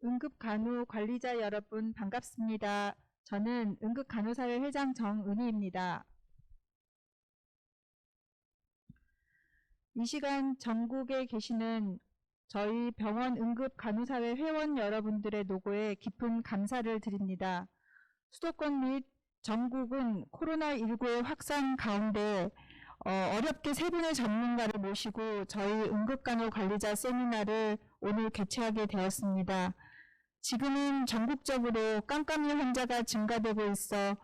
응급간호 관리자 여러분 반갑습니다. 저는 응급간호사회 회장 정은희입니다. 이 시간 전국에 계시는 저희 병원 응급간호사회 회원 여러분들의 노고에 깊은 감사를 드립니다. 수도권 및 전국은 코로나19의 확산 가운데 어렵게 세 분의 전문가를 모시고 저희 응급간호 관리자 세미나를 오늘 개최하게 되었습니다. 지금은 전국적으로 깜깜이 환자가 증가되고 있어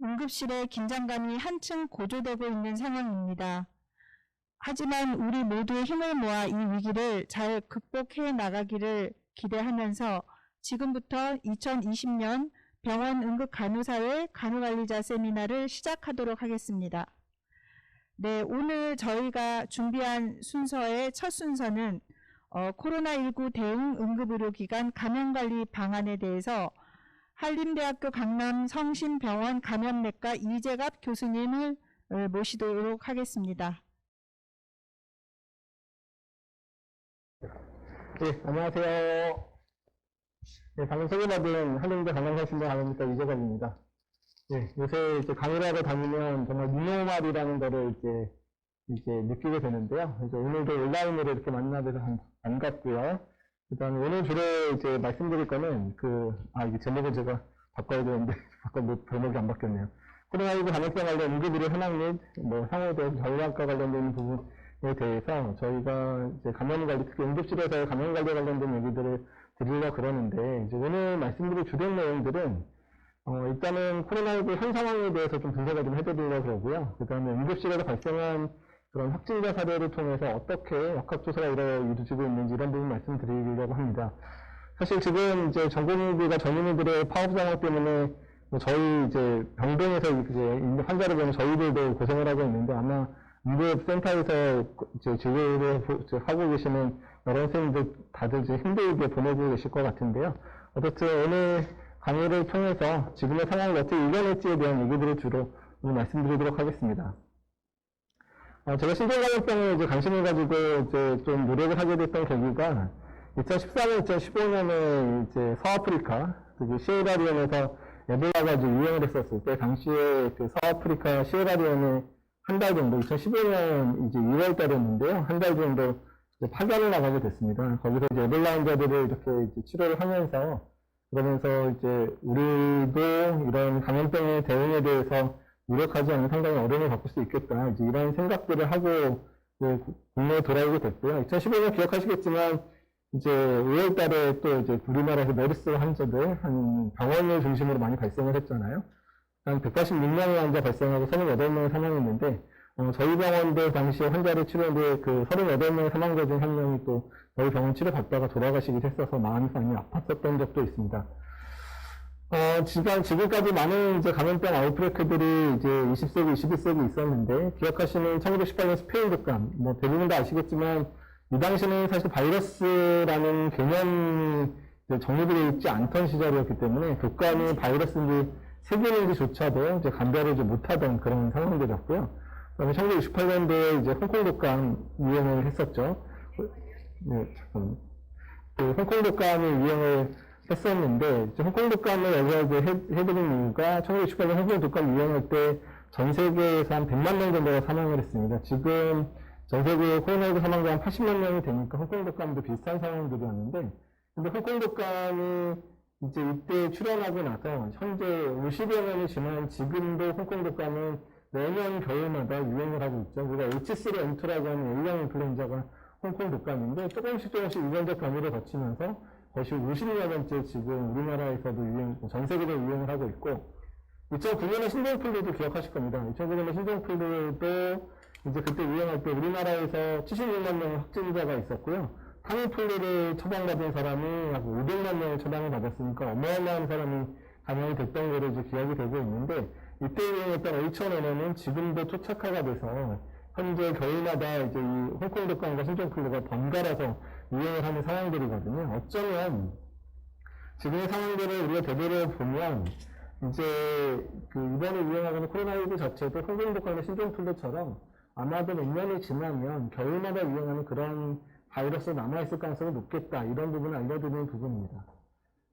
응급실의 긴장감이 한층 고조되고 있는 상황입니다. 하지만 우리 모두의 힘을 모아 이 위기를 잘 극복해 나가기를 기대하면서 지금부터 2020년 병원 응급간호사회 간호관리자 세미나를 시작하도록 하겠습니다. 네, 오늘 저희가 준비한 순서의 첫 순서는 코로나19 대응 응급의료기관 감염관리 방안에 대해서 한림대학교 강남성심병원 감염내과 이재갑 교수님을 모시도록 하겠습니다. 네, 안녕하세요. 네, 방금 소개받은 한림대 강남성심병원 감염내과 이재갑입니다. 네, 요새 이제 강의를 하고 다니면 정말 뉴노멀이라는 거를 이제 느끼게 되는데요. 그래서 오늘도 온라인으로 이렇게 만나뵈서 반갑고요. 그 다음에 오늘 주로 이제 말씀드릴 거는 이게 제목을 제가 바꿔야 되는데, 제목이 안 바뀌었네요. 코로나19 감염병 관련 응급의료 현황 및, 향후도 전략과 관련된 부분에 대해서 저희가 이제 감염관리, 특히 응급실에서의 감염관리에 관련된 얘기들을 드리려고 그러는데, 이제 오늘 말씀드릴 주된 내용들은 일단은 코로나19 현 상황에 대해서 좀 분석을 좀 해드리려고 그러고요. 그 다음에 응급실에서 발생한 그런 확진자 사례를 통해서 어떻게 역학조사가 이루어지고 있는지 이런 부분 말씀드리려고 합니다. 사실 지금 이제 전공의들과 전문의들의 파업 상황 때문에 저희 이제 병동에서 이제 환자를 보면 저희들도 고생을 하고 있는데 아마 응급센터에서 이제 진료를 하고 계시는 여러 선생님들 다들 이제 힘들게 보내고 계실 것 같은데요. 어쨌든 오늘 강의를 통해서 지금의 상황을 어떻게 이겨낼지에 대한 얘기들을 주로 오늘 말씀드리도록 하겠습니다. 제가 신종감염병에 이제 관심을 가지고 이제 좀 노력을 하게 됐던 계기가 2014년, 2015년에 이제 서아프리카, 시에라리온에서 에볼라가 이제 유행을 했었을 때, 당시에 서아프리카 시에라리온에 한 달 정도, 2015년 이제 2월 달이었는데요. 한 달 정도 이제 파견을 나가게 됐습니다. 거기서 이제 에볼라 환자들을 이렇게 이제 치료를 하면서, 그러면서 이제 우리도 이런 감염병의 대응에 대해서 노력하지 않으면 상당히 어려움을 겪을 수 있겠다. 이제 이런 생각들을 하고 국내에 돌아오게 됐고요. 2015년 기억하시겠지만 이제 5월 달에 또 이제 우리나라에서 메르스 환자들 한 병원을 중심으로 많이 발생을 했잖아요. 한 186명의 환자 발생하고 38명이 사망했는데 저희 병원도 당시에 환자를 치료했는데 그 38명의 사망자 중 한 명이 또 저희 병원 치료받다가 돌아가시기도 했어서 마음이 많이 아팠었던 적도 있습니다. 지금까지 많은 이제 감염병 아웃브레이크들이 이제 20세기, 21세기 있었는데, 기억하시는 1918년 스페인 독감, 대부분 다 아시겠지만, 이 당시는 사실 바이러스라는 개념이 정립되어 있지 않던 시절이었기 때문에, 독감이 바이러스인지 세균인지조차도 이제 감별을 못하던 그런 상황들이었고요. 그 다음에 1968년도에 이제 홍콩 독감 유행을 했었죠. 홍콩 독감이 유행을 했었는데, 홍콩 독감을 여기서 이제 해드린 이유가 1968년 홍콩 독감 유행할 때 전 세계에서 한 100만 명 정도가 사망을 했습니다. 지금 전 세계 코로나19 사망자 한 80만 명이 되니까 홍콩 독감도 비슷한 상황들이었는데, 근데 홍콩 독감이 이제 이때 출현하고 나서 현재 50여 년이 지난 지금도 홍콩 독감은 매년 겨울마다 유행을 하고 있죠. 우리가 H3N2라고 하는 A형 인플루엔자가 홍콩 독감인데 조금씩 유전적 변이를 거치면서 거의 50여 년째 지금 우리나라에서도 전 세계적으로 유행을 하고 있고, 2009년에 신종플루도 기억하실 겁니다. 2009년에 신종플루도 이제 그때 유행할 때 우리나라에서 76만 명 확진자가 있었고요. 타미플루를 처방받은 사람이 약 500만 명을 처방을 받았으니까 어마어마한 사람이 감염이 됐던 거로 이제 기억이 되고 있는데, 이때 유행했던 H1N1은 지금도 토착화가 돼서 현재 겨울마다 이제 이 홍콩 독감과 신종플루가 번갈아서 유행을 하는 상황들이거든요. 어쩌면 지금의 상황들을 우리가 되돌아보면 이제 이번에 유행하는 코로나19 자체도 홍콩 독감과 신종플루처럼 아마도 몇 년이 지나면 겨울마다 유행하는 그런 바이러스가 남아있을 가능성이 높겠다. 이런 부분을 알려드리는 부분입니다.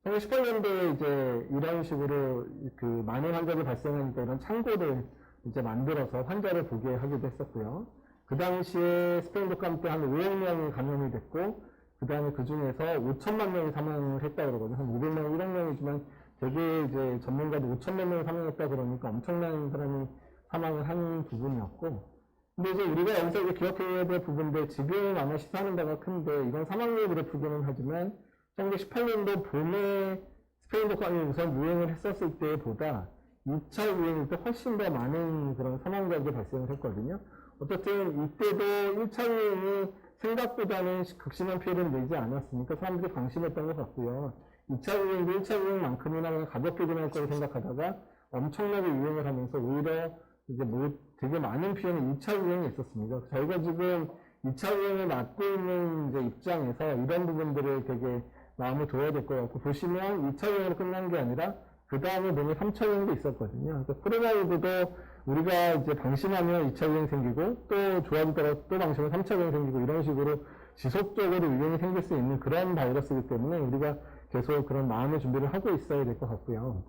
1918년도에 이제 이런 식으로 그 많은 환자가 발생하니까 이런 창고를 이제 만들어서 환자를 보게 하기도 했었고요. 그 당시에 스페인 독감 때 한 5억 명이 감염이 됐고, 그 다음에 그 중에서 5천만 명이 사망을 했다 그러거든요. 한 500명, 1억 명이지만 되게 이제 전문가도 5천만 명이 사망했다 그러니까 엄청난 사람이 사망을 한 부분이었고, 근데 이제 우리가 여기서 이제 기억해야 될 부분들, 지금 아마 시사하는 바가 큰데, 이건 사망률 그래프기는 하지만, 1918년도 봄에 스페인 독감이 우선 유행을 했었을 때보다 2차 유행일 때 훨씬 더 많은 그런 사망자들이 발생을 했거든요. 어쨌든 이때도 1차 유행이 생각보다는 극심한 피해를 내지 않았으니까 사람들이 방심했던 것 같고요. 2차 유행도 1차 유행만큼이나 가볍게 지날 거라고 생각하다가 엄청나게 유행을 하면서 오히려 이제 뭐 되게 많은 피해는 2차 유행에 있었습니다. 저희가 지금 2차 유행을 맡고 있는 이제 입장에서 이런 부분들을 되게 마음을 둬야 될 것 같고, 보시면 2차 유행으로 끝난 게 아니라 그 다음에 몸에 3차 유행도 있었거든요. 그래서 코로나19도 우리가 이제 방심하면 2차 유행 생기고 또 좋아지더라도 또 방심하면 3차 유행 생기고 이런 식으로 지속적으로 유행이 생길 수 있는 그런 바이러스이기 때문에 우리가 계속 그런 마음의 준비를 하고 있어야 될 것 같고요.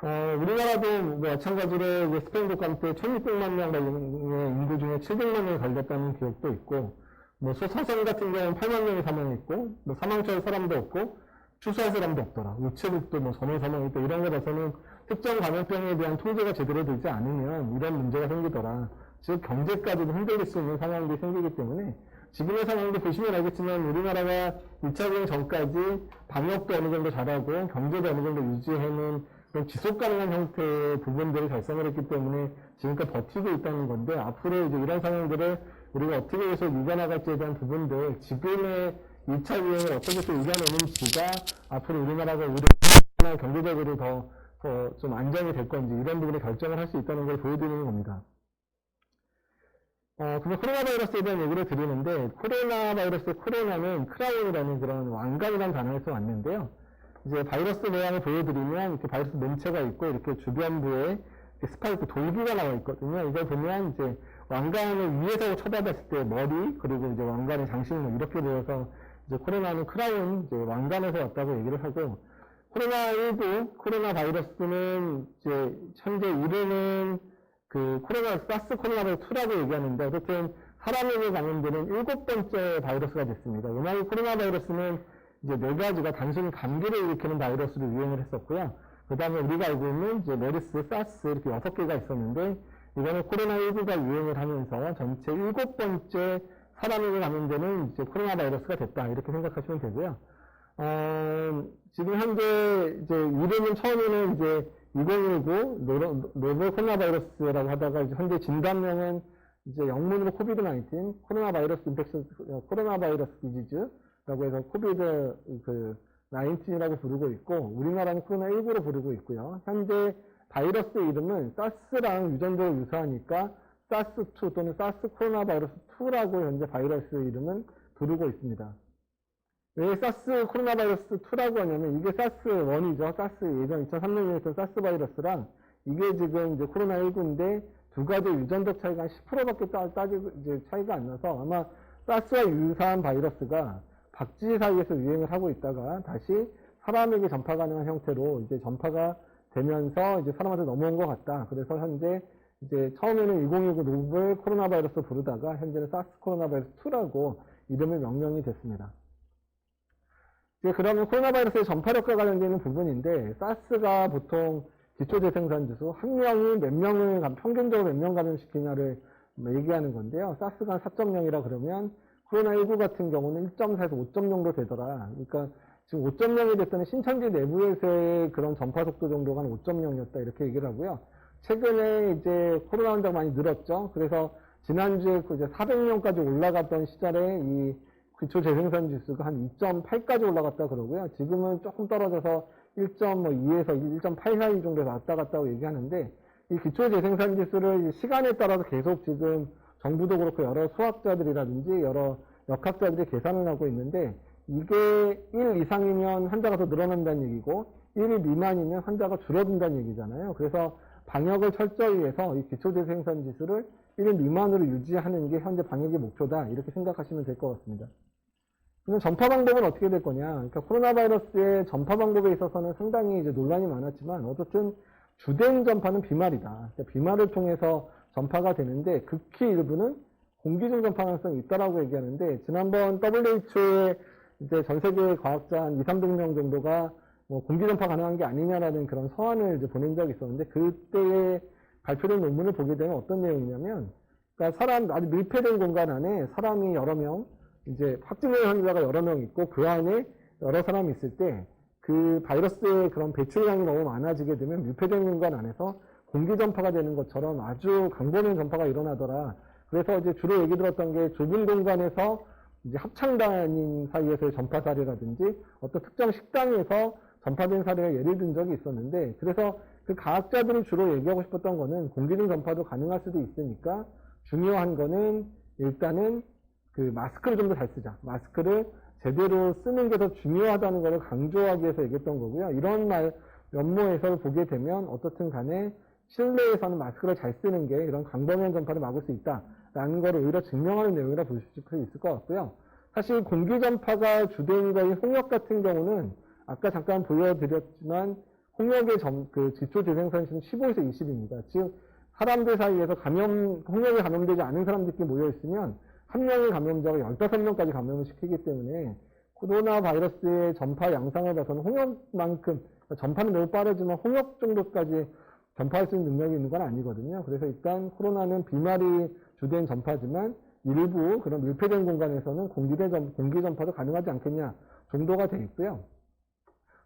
우리나라도 마찬가지로 이제 스페인 독감 때 1600만 명의 인구 중에 700만 명이 걸렸다는 기억도 있고, 뭐 소사성 같은 경우는 8만 명이 사망했고, 뭐 사망처의 사람도 없고, 추수할 사람도 없더라. 우체국도 뭐 전원 사망했다. 이런 거 봐서는 특정 감염병에 대한 통제가 제대로 되지 않으면 이런 문제가 생기더라. 즉 경제까지도 흔들릴 수 있는 상황들이 생기기 때문에 지금의 상황도 보시면 알겠지만 우리나라가 2차 유행 전까지 방역도 어느 정도 잘하고 경제도 어느 정도 유지해놓은 그런 지속 가능한 형태의 부분들을 달성을 했기 때문에 지금까지 버티고 있다는 건데, 앞으로 이제 이런 상황들을 우리가 어떻게 해서 이겨나갈지에 대한 부분들, 지금의 2차 유행을 어떻게 또 이겨내는지가 앞으로 우리나라가 우리 경제적으로 더 좀 안정이 될 건지 이런 부분을 결정을 할 수 있다는 걸 보여드리는 겁니다. 그럼 코로나 바이러스에 대한 얘기를 드리는데, 코로나 바이러스의 코로나는 크라운이라는 그런 왕관이라는 단어에서 왔는데요. 이제 바이러스 모양을 보여드리면 이렇게 바이러스 몸체가 있고 이렇게 주변부에 이렇게 스파이크 돌기가 나와 있거든요. 이걸 보면 이제 왕관을 위에서 쳐다봤을 때 머리, 그리고 이제 왕관의 장식물 이렇게 보여서 이제 코로나는 크라운, 이제 왕관에서 왔다고 얘기를 하고, 코로나19, 코로나 바이러스는 이제 현재 이름은 그 사스 코로나 바이러스 2라고 얘기하는데, 어쨌든 사람에게 감염되는 7번째 바이러스가 됐습니다. 워낙에 코로나 바이러스는 이제 4가지가 단순히 감기를 일으키는 바이러스로 유행을 했었고요. 그 다음에 우리가 알고 있는 이제 메르스, 사스 이렇게 6개가 있었는데, 이거는 코로나19가 유행을 하면서 전체 7번째 사람에게 감염되는 이제 코로나 바이러스가 됐다. 이렇게 생각하시면 되고요. 지금 현재 이제 이름은 처음에는 이제 2019 노벨 코로나 바이러스라고 하다가 이제 현재 진단명은 이제 영문으로 코비드-19 코로나 바이러스 인펙션 코로나 바이러스 디지즈라고 해서 코비드 19이라고 부르고 있고, 우리나라는 코로나19로 부르고 있고요. 현재 바이러스 이름은 사스랑 유전적으로 유사하니까 사스2 또는 사스 코로나 바이러스 2라고 현재 바이러스 이름은 부르고 있습니다. 왜 사스 코로나 바이러스 2라고 하냐면 이게 사스1이죠. 사스 예전 2003년에 했던 사스 바이러스랑 이게 지금 이제 코로나19인데 두 가지 유전적 차이가 한 10%밖에 이제 차이가 안 나서 아마 사스와 유사한 바이러스가 박쥐 사이에서 유행을 하고 있다가 다시 사람에게 전파 가능한 형태로 이제 전파가 되면서 이제 사람한테 넘어온 것 같다. 그래서 현재 이제 처음에는 2019 노벨 코로나 바이러스 부르다가 현재는 사스 코로나 바이러스 2라고 이름이 명명이 됐습니다. 이제 그러면 코로나 바이러스의 전파력과 관련되는 부분인데, 사스가 보통 기초재생산지수 한 명이 몇 명을 평균적으로 몇 명 감염시키냐를 얘기하는 건데요. 사스가 4.0이라 그러면 코로나19 같은 경우는 1.4에서 5점 정도 되더라. 그러니까 지금 5.0이 됐더니 신천지 내부에서의 그런 전파 속도 정도가 한 5.0이었다 이렇게 얘기를 하고요. 최근에 이제 코로나 환자가 많이 늘었죠. 그래서 지난주에 이제 400명까지 올라갔던 시절에 이 기초 재생산 지수가 한 2.8까지 올라갔다 그러고요. 지금은 조금 떨어져서 1.2에서 1.8 사이 정도에서 왔다 갔다 하고 얘기하는데, 이 기초 재생산 지수를 시간에 따라서 계속 지금 정부도 그렇고 여러 수학자들이라든지 여러 역학자들이 계산을 하고 있는데, 이게 1 이상이면 환자가 더 늘어난다는 얘기고 1 미만이면 환자가 줄어든다는 얘기잖아요. 그래서 방역을 철저히 해서 이 기초 재생산 지수를 1 미만으로 유지하는 게 현재 방역의 목표다 이렇게 생각하시면 될 것 같습니다. 그러면 전파 방법은 어떻게 될 거냐? 그러니까 코로나 바이러스의 전파 방법에 있어서는 상당히 이제 논란이 많았지만 어쨌든 주된 전파는 비말이다. 그러니까 비말을 통해서 전파가 되는데 극히 일부는 공기 중 전파 가능성이 있다라고 얘기하는데 지난번 WHO의 이제 전 세계 과학자 한 2, 300명 정도가 뭐 공기 전파 가능한 게 아니냐라는 그런 서한을 이제 보낸 적이 있었는데 그때에 발표된 논문을 보게 되면 어떤 내용이냐면 그러니까 사람 아주 밀폐된 공간 안에 사람이 여러 명 이제 확진된 환자가 여러 명 있고 그 안에 여러 사람이 있을 때 그 바이러스의 그런 배출량이 너무 많아지게 되면 밀폐된 공간 안에서 공기 전파가 되는 것처럼 아주 강보는 전파가 일어나더라. 그래서 이제 주로 얘기 들었던 게 좁은 공간에서 이제 합창단인 사이에서의 전파 사례라든지 어떤 특정 식당에서 전파된 사례가 예를 든 적이 있었는데 그래서 그 과학자들이 주로 얘기하고 싶었던 거는 공기 중 전파도 가능할 수도 있으니까 중요한 거는 일단은 그 마스크를 좀 더 잘 쓰자. 마스크를 제대로 쓰는 게 더 중요하다는 것을 강조하기 위해서 얘기했던 거고요. 이런 말 면모에서 보게 되면 어떻든 간에 실내에서는 마스크를 잘 쓰는 게 이런 강범위한 전파를 막을 수 있다라는 것을 오히려 증명하는 내용이라 볼 수 있을 것 같고요. 사실 공기 전파가 주된 거인 홍역 같은 경우는 아까 잠깐 보여드렸지만 홍역의 그 기초 재생산이 지금 15에서 20입니다. 즉 사람들 사이에서 홍역에 감염되지 않은 사람들끼리 모여 있으면 한 명의 감염자가 15명까지 감염을 시키기 때문에 코로나 바이러스의 전파 양상을 봐서는 홍역만큼 전파는 매우 빠르지만 홍역 정도까지 전파할 수 있는 능력이 있는 건 아니거든요. 그래서 일단 코로나는 비말이 주된 전파지만 일부 그런 밀폐된 공간에서는 공기 전파도 가능하지 않겠냐 정도가 돼 있고요.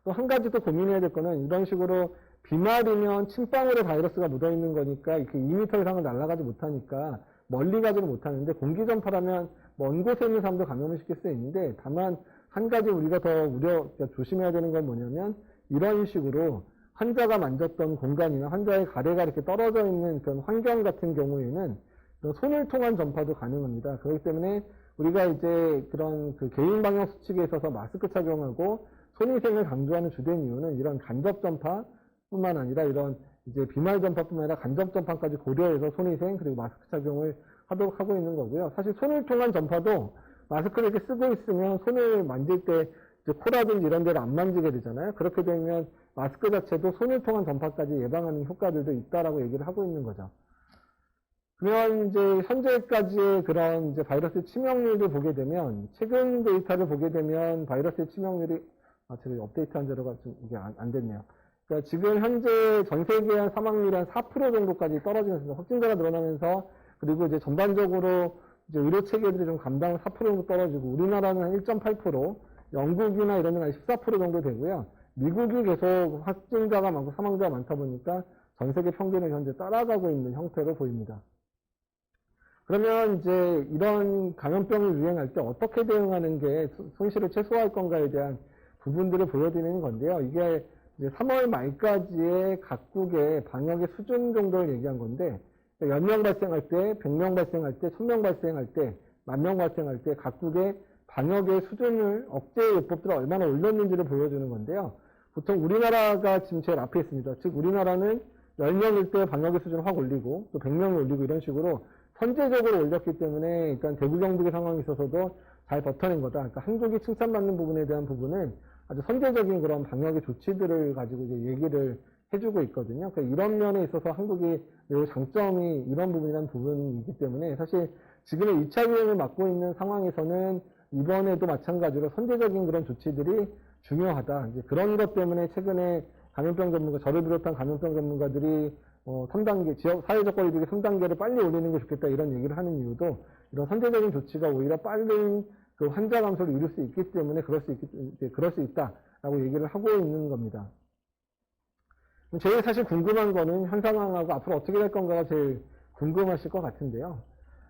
또 한 가지 또 고민해야 될 거는 이런 식으로 비말이면 침방울에 바이러스가 묻어있는 거니까 이렇게 2m 이상을 날아가지 못하니까 멀리 가지는 못하는데 공기 전파라면 먼 곳에 있는 사람도 감염을 시킬 수 있는데 다만 한 가지 우리가 더 조심해야 되는 건 뭐냐면 이런 식으로 환자가 만졌던 공간이나 환자의 가래가 이렇게 떨어져 있는 그런 환경 같은 경우에는 손을 통한 전파도 가능합니다. 그렇기 때문에 우리가 이제 그런 그 개인 방역 수칙에 있어서 마스크 착용하고 손위생을 강조하는 주된 이유는 이런 간접 전파뿐만 아니라 이런 이제 비말 전파뿐만 아니라 간접 전파까지 고려해서 손위생 그리고 마스크 착용을 하도록 하고 있는 거고요. 사실 손을 통한 전파도 마스크를 이렇게 쓰고 있으면 손을 만질 때 이제 코라든지 이런 데를 안 만지게 되잖아요. 그렇게 되면 마스크 자체도 손을 통한 전파까지 예방하는 효과들도 있다라고 얘기를 하고 있는 거죠. 그러면 이제 현재까지의 그런 이제 바이러스 치명률을 보게 되면 최근 데이터를 보게 되면 바이러스 치명률이 제가 업데이트한 자료가 좀 이게 안 됐네요. 그러니까 지금 현재 전 세계의 사망률이 한 4% 정도까지 떨어지면서 확진자가 늘어나면서 그리고 이제 전반적으로 이제 의료 체계들이 좀 감당 4% 정도 떨어지고 우리나라는 한 1.8%, 영국이나 이런 데는 한 14% 정도 되고요. 미국이 계속 확진자가 많고 사망자가 많다 보니까 전 세계 평균을 현재 따라가고 있는 형태로 보입니다. 그러면 이제 이런 감염병이 유행할 때 어떻게 대응하는 게 손실을 최소화할 건가에 대한 부분들을 보여드리는 건데요. 이게 이제 3월 말까지의 각국의 방역의 수준 정도를 얘기한 건데 10명 발생할 때, 100명 발생할 때, 1000명 발생할 때, 10,000명 발생할 때 각국의 방역의 수준을 억제 요법들을 얼마나 올렸는지를 보여주는 건데요. 보통 우리나라가 지금 제일 앞에 있습니다. 즉 우리나라는 10명일 때 방역의 수준을 확 올리고 또 100명을 올리고 이런 식으로 선제적으로 올렸기 때문에 일단 대구 경북의 상황에 있어서도 잘 버텨낸 거다. 그러니까 한국이 칭찬받는 부분에 대한 부분은 아주 선제적인 그런 방역의 조치들을 가지고 이제 얘기를 해주고 있거든요. 그러니까 이런 면에 있어서 한국이 매우 장점이 이런 부분이라는 부분이기 때문에 사실 지금의 2차 유행을 맡고 있는 상황에서는 이번에도 마찬가지로 선제적인 그런 조치들이 중요하다. 이제 그런 것 때문에 최근에 감염병 전문가, 저를 비롯한 감염병 전문가들이 3단계, 지역 사회적 거리두기 3단계를 빨리 올리는 게 좋겠다 이런 얘기를 하는 이유도 이런 선제적인 조치가 오히려 빠른 그 환자 감소를 이룰 수 있기 때문에 그럴 수 있다라고 얘기를 하고 있는 겁니다. 제일 사실 궁금한 거는 현 상황하고 앞으로 어떻게 될 건가가 제일 궁금하실 것 같은데요.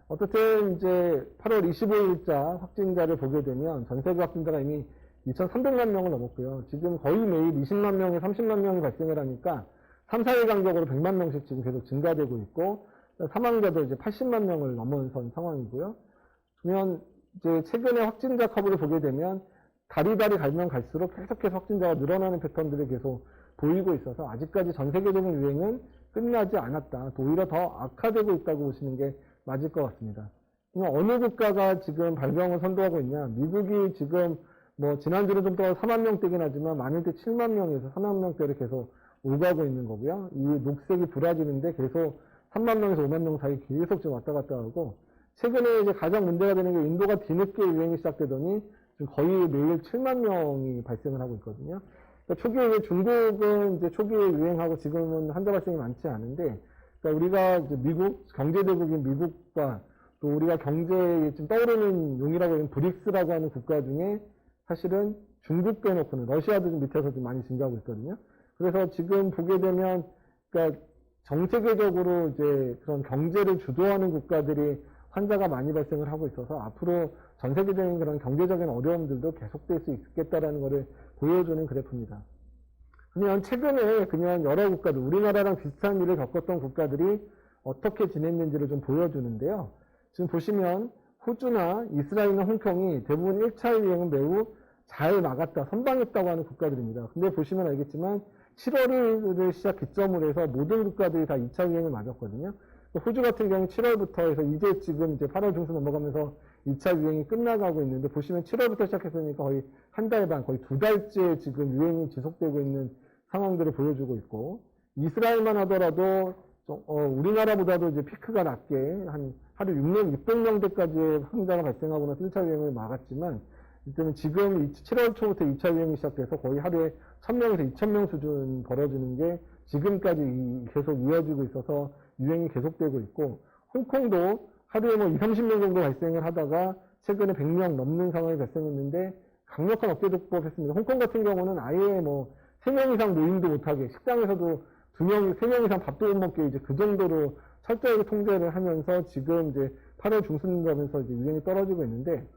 어쨌든 이제 8월 25일자 확진자를 보게 되면 전 세계 확진자가 이미 2,300만 명을 넘었고요. 지금 거의 매일 20만 명에 30만 명이 발생을 하니까 3, 4일 간격으로 100만 명씩 지금 계속 증가되고 있고 사망자도 이제 80만 명을 넘어선 상황이고요. 그러면 이제 최근에 확진자 커브를 보게 되면 다리다리 가면 갈수록 계속해서 확진자가 늘어나는 패턴들이 계속 보이고 있어서 아직까지 전 세계적인 유행은 끝나지 않았다. 또 오히려 더 악화되고 있다고 보시는 게 맞을 것 같습니다. 그러면 어느 국가가 지금 발병을 선도하고 있냐? 미국이 지금 뭐 지난주는 좀 더 4만 명대긴 하지만 많을 때 7만 명에서 4만 명대를 계속 오가고 있는 거고요. 이 녹색이 브라질인데 계속 3만 명에서 5만 명 사이 계속 지금 왔다 갔다 하고, 최근에 이제 가장 문제가 되는 게 인도가 뒤늦게 유행이 시작되더니 지금 거의 매일 7만 명이 발생을 하고 있거든요. 그러니까 초기에 이제 중국은 이제 초기에 유행하고 지금은 환자 발생이 많지 않은데, 그러니까 우리가 이제 미국, 경제대국인 미국과 또 우리가 경제에 좀 떠오르는 용이라고 하는 브릭스라고 하는 국가 중에 사실은 중국 빼놓고는 러시아도 좀 밑에서 좀 많이 증가하고 있거든요. 그래서 지금 보게 되면, 그러니까 전 세계적으로 이제 그런 경제를 주도하는 국가들이 환자가 많이 발생을 하고 있어서 앞으로 전 세계적인 그런 경제적인 어려움들도 계속될 수 있겠다라는 것을 보여주는 그래프입니다. 그러면 최근에 그냥 여러 국가들, 우리나라랑 비슷한 일을 겪었던 국가들이 어떻게 지냈는지를 좀 보여주는데요. 지금 보시면 호주나 이스라엘이나 홍콩이 대부분 1차 유행은 매우 잘 막았다, 선방했다고 하는 국가들입니다. 근데 보시면 알겠지만 7월을 시작 기점으로 해서 모든 국가들이 다 2차 유행을 맞았거든요. 호주 같은 경우는 7월부터 해서 이제 지금 이제 8월 중순 넘어가면서 2차 유행이 끝나가고 있는데, 보시면 7월부터 시작했으니까 거의 한 달 반, 거의 2달째 지금 유행이 지속되고 있는 상황들을 보여주고 있고, 이스라엘만 하더라도 우리나라보다도 이제 피크가 낮게 한 하루 600명대까지의 환자가 발생하고 나서 1차 유행을 막았지만, 일단은 지금 7월 초부터 2차 유행이 시작돼서 거의 하루에 1000명에서 2000명 수준 벌어지는 게 지금까지 계속 이어지고 있어서 유행이 계속되고 있고, 홍콩도 하루에 뭐 20, 30명 정도 발생을 하다가 최근에 100명 넘는 상황이 발생했는데 강력한 억제 조치법 했습니다. 홍콩 같은 경우는 아예 뭐 3명 이상 모임도 못하게, 식당에서도 2명, 3명 이상 밥도 못 먹게 이제 그 정도로 철저하게 통제를 하면서 지금 이제 8월 중순 되면서 이제 유행이 떨어지고 있는데,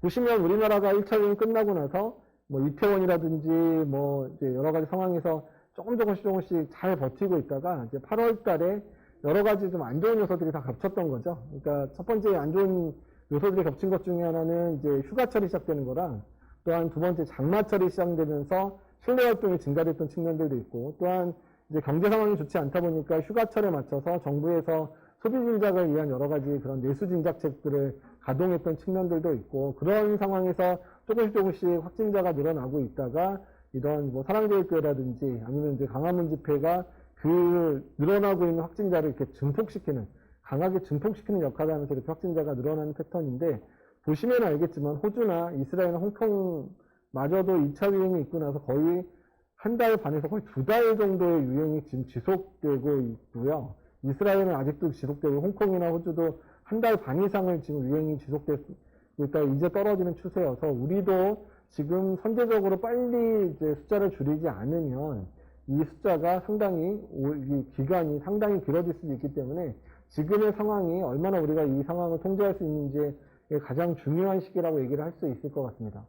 보시면 우리나라가 1차 유행이 끝나고 나서 뭐 이태원이라든지 뭐 이제 여러 가지 상황에서 조금씩 잘 버티고 있다가 이제 8월 달에 여러 가지 좀 안 좋은 요소들이 다 겹쳤던 거죠. 그러니까 첫 번째 안 좋은 요소들이 겹친 것 중에 하나는 이제 휴가철이 시작되는 거랑, 또한 두 번째 장마철이 시작되면서 실내 활동이 증가됐던 측면들도 있고, 또한 이제 경제 상황이 좋지 않다 보니까 휴가철에 맞춰서 정부에서 소비 진작을 위한 여러 가지 그런 내수 진작책들을 가동했던 측면들도 있고, 그런 상황에서 조금씩 확진자가 늘어나고 있다가 이런 뭐 사랑제일교회라든지 아니면 이제 강화문 집회가 그 늘어나고 있는 확진자를 이렇게 증폭시키는, 강하게 증폭시키는 역할을 하면서 이렇게 확진자가 늘어나는 패턴인데, 보시면 알겠지만 호주나 이스라엘이나 홍콩마저도 2차 유행이 있고 나서 거의 한 달 반에서 거의 2달 정도의 유행이 지금 지속되고 있고요. 이스라엘은 아직도 지속되고 홍콩이나 호주도 한 달 반 이상을 지금 유행이 지속되고 있다 이제 떨어지는 추세여서, 우리도 지금 선제적으로 빨리 이제 숫자를 줄이지 않으면 이 숫자가 상당히, 이 기간이 상당히 길어질 수도 있기 때문에 지금의 상황이 얼마나 우리가 이 상황을 통제할 수 있는지에 가장 중요한 시기라고 얘기를 할 수 있을 것 같습니다.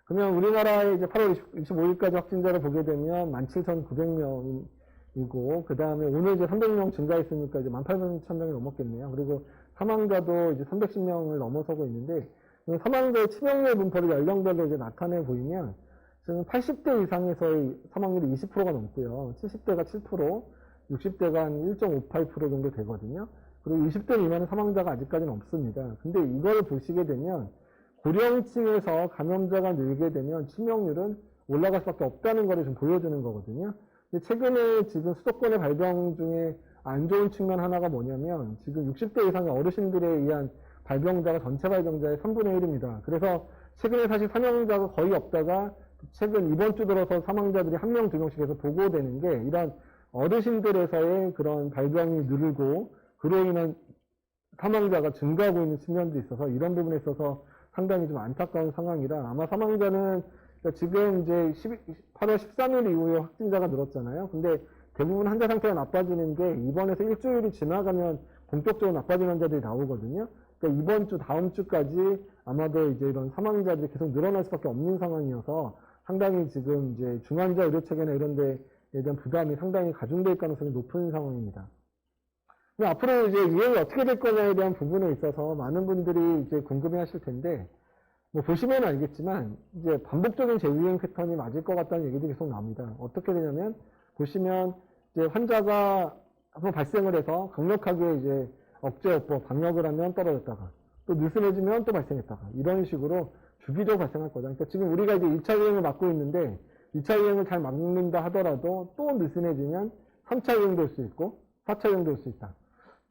그러면 우리나라의 이제 8월 25일까지 확진자를 보게 되면 17,900명이고, 그 다음에 오늘 이제 300명 증가했으니까 이제 18,000명이 넘었겠네요. 그리고 사망자도 이제 310명을 넘어서고 있는데, 사망자의 치명률 분포를 연령별로 이제 나타내 보이면, 지금 80대 이상에서의 사망률이 20%가 넘고요. 70대가 7%, 60대가 한 1.58% 정도 되거든요. 그리고 20대 미만의 사망자가 아직까지는 없습니다. 근데 이걸 보시게 되면 고령층에서 감염자가 늘게 되면 치명률은 올라갈 수밖에 없다는 것을 좀 보여주는 거거든요. 근데 최근에 지금 수도권의 발병 중에 안 좋은 측면 하나가 뭐냐면, 지금 60대 이상의 어르신들에 의한 발병자가 전체 발병자의 3분의 1입니다. 그래서 최근에 사실 사망자가 거의 없다가 최근 이번 주 들어서 사망자들이 1명, 2명씩 해서 보고되는 게, 이런 어르신들에서의 그런 발병이 늘고 그로 인한 사망자가 증가하고 있는 측면도 있어서, 이런 부분에 있어서 상당히 좀 안타까운 상황이라, 아마 사망자는 지금 이제 8월 13일 이후에 확진자가 늘었잖아요. 근데 대부분 환자 상태가 나빠지는 게 입원해서 일주일이 지나가면 본격적으로 나빠지는 환자들이 나오거든요. 그러니까 이번 주, 다음 주까지 아마도 이제 이런 사망자들이 계속 늘어날 수밖에 없는 상황이어서 상당히 지금 이제 중환자 의료체계나 이런 데에 대한 부담이 상당히 가중될 가능성이 높은 상황입니다. 앞으로 이제 유행이 어떻게 될 거냐에 대한 부분에 있어서 많은 분들이 이제 궁금해 하실 텐데, 뭐 보시면 알겠지만 이제 반복적인 재유행 패턴이 맞을 것 같다는 얘기도 계속 나옵니다. 어떻게 되냐면, 보시면 이제 환자가 한번 발생을 해서 강력하게 이제 억제요법, 방역을 하면 떨어졌다가 또 느슨해지면 또 발생했다가 이런 식으로 주기적으로 발생할 거다. 그러니까 지금 우리가 이제 2차 유행을 막고 있는데 2차 유행을 잘 막는다 하더라도 또 느슨해지면 3차 유행도 올 수 있고 4차 유행도 올 수 있다.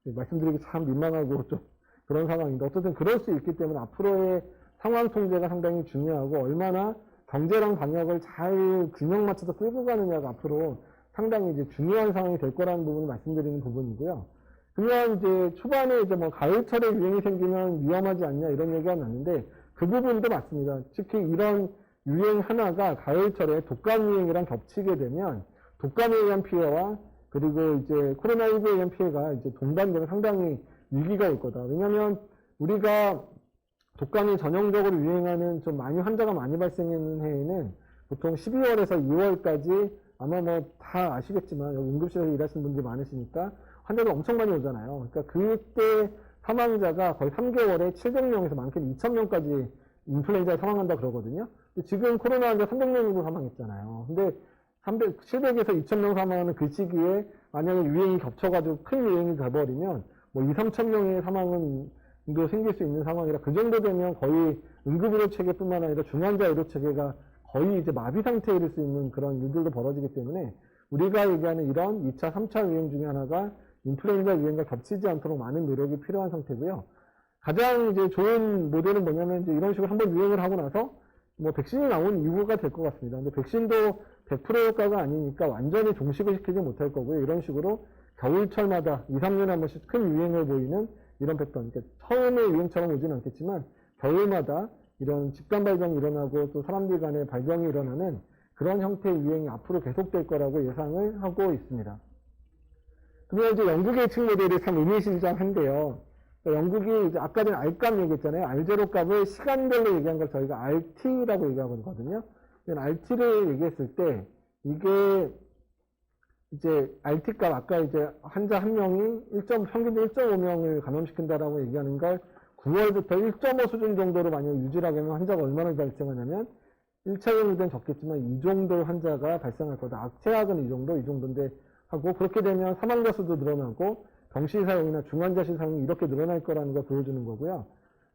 말씀드리기 참 민망하고 좀 그런 상황인데 어쨌든 그럴 수 있기 때문에 앞으로의 상황 통제가 상당히 중요하고 얼마나 경제랑 방역을 잘 균형 맞춰서 끌고 가느냐가 앞으로 상당히 이제 중요한 상황이 될 거라는 부분을 말씀드리는 부분이고요. 그러면 이제 초반에 이제 뭐 가을철에 유행이 생기면 위험하지 않냐 이런 얘기가 나는데 그 부분도 맞습니다. 특히 이런 유행 하나가 가을철에 독감 유행이랑 겹치게 되면 독감에 의한 피해와 그리고 이제 코로나19에 의한 피해가 이제 동반되면 상당히 위기가 올 거다. 왜냐하면 우리가 독감이 전형적으로 유행하는 좀 많이 환자가 많이 발생하는 해에는 보통 12월에서 2월까지 아마 뭐 다 아시겠지만 여기 응급실에서 일하시는 분들이 많으시니까 환자가 엄청 많이 오잖아요. 그러니까 그때 사망자가 거의 3개월에 700명에서 많게는 2000명까지 인플루엔자에 사망한다 그러거든요. 지금 코로나 환자 300명 정도 사망했잖아요. 근데 700에서 2000명 사망하는 그 시기에 만약에 유행이 겹쳐가지고 큰 유행이 돼버리면 뭐 2, 3,000명의 사망은 도 생길 수 있는 상황이라 그 정도 되면 거의 응급의료 체계뿐만 아니라 중환자 의료 체계가 거의 이제 마비 상태에 이를 수 있는 그런 일들도 벌어지기 때문에 우리가 얘기하는 이런 2차, 3차 유행 중에 하나가 인플루엔자 유행과 겹치지 않도록 많은 노력이 필요한 상태고요. 가장 이제 좋은 모델은 뭐냐면 이제 이런 식으로 한번 유행을 하고 나서 뭐 백신이 나온 이후가 될 것 같습니다. 근데 백신도 100% 효과가 아니니까 완전히 종식을 시키지 못할 거고요. 이런 식으로 겨울철마다 2, 3년에 한 번씩 큰 유행을 보이는 이런 패턴, 그러니까 처음에 유행처럼 오지는 않겠지만 겨울마다 이런 집단 발병이 일어나고 또 사람들 간의 발병이 일어나는 그런 형태의 유행이 앞으로 계속될 거라고 예상을 하고 있습니다. 그러면 이제 영국의 예측 모델이 참 의미심장한데요. 그러니까 영국이 이제 아까 전에 R값 얘기했잖아요. R0 값을 시간별로 얘기한 걸 저희가 RT라고 얘기하거든요. RT를 얘기했을 때 이게 이제 RT값 아까 이제 환자 한 명이 평균 1.5명을 감염시킨다라고 얘기하는 걸 9월부터 1.5 수준 정도로 만약 유지를 하게 되면 환자가 얼마나 발생하냐면 1차 유행은 적겠지만 이 정도 환자가 발생할 거다. 최악은 이 정도인데 하고 그렇게 되면 사망자 수도 늘어나고 병실 사용이나 중환자실 사용이 이렇게 늘어날 거라는 걸 보여주는 거고요.